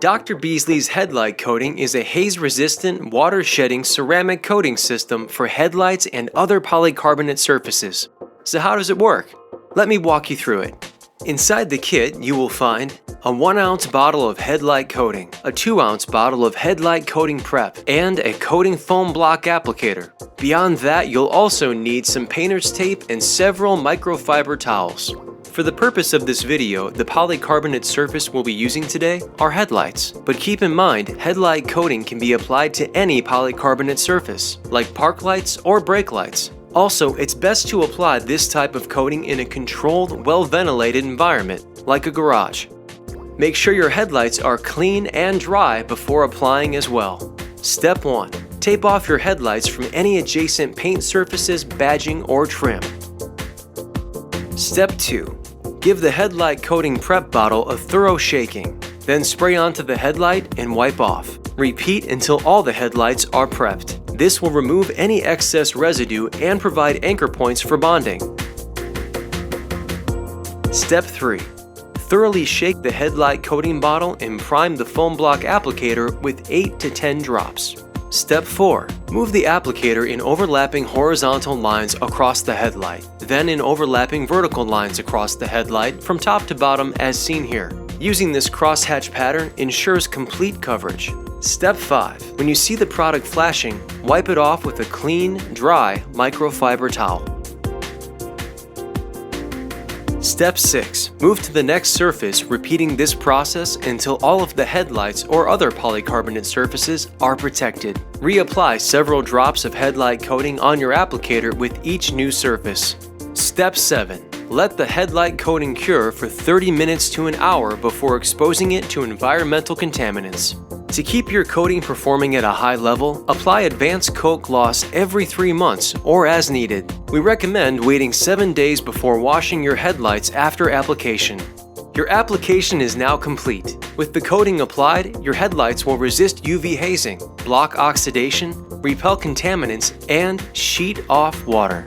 Dr. Beasley's Headlight coating is a haze-resistant, water-shedding ceramic coating system for headlights and other polycarbonate surfaces. So how does it work? Let me walk you through it. Inside the kit, you will find a 1-ounce bottle of Headlight coating, a 2-ounce bottle of Headlight coating prep, and a coating foam block applicator. Beyond that, you'll also need some painter's tape and several microfiber towels. For the purpose of this video, the polycarbonate surface we'll be using today are headlights. But keep in mind, Headlight coating can be applied to any polycarbonate surface, like park lights or brake lights. Also, it's best to apply this type of coating in a controlled, well-ventilated environment, like a garage. Make sure your headlights are clean and dry before applying as well. Step 1. Tape off your headlights from any adjacent paint surfaces, badging, or trim. Step 2. Give the Headlight coating prep bottle a thorough shaking. Then spray onto the headlight and wipe off. Repeat until all the headlights are prepped. This will remove any excess residue and provide anchor points for bonding. Step 3. Thoroughly shake the Headlight coating bottle and prime the foam block applicator with 8 to 10 drops. Step 4. Move the applicator in overlapping horizontal lines across the headlight, then in overlapping vertical lines across the headlight from top to bottom as seen here. Using this crosshatch pattern ensures complete coverage. Step 5. When you see the product flashing, wipe it off with a clean, dry microfiber towel. Step 6. Move to the next surface, repeating this process until all of the headlights or other polycarbonate surfaces are protected. Reapply several drops of Headlight coating on your applicator with each new surface. Step 7. Let the Headlight coating cure for 30 minutes to an hour before exposing it to environmental contaminants. To keep your coating performing at a high level, apply advanced coat gloss every 3 months or as needed. We recommend waiting 7 days before washing your headlights after application. Your application is now complete. With the coating applied, your headlights will resist UV hazing, block oxidation, repel contaminants, and sheet off water.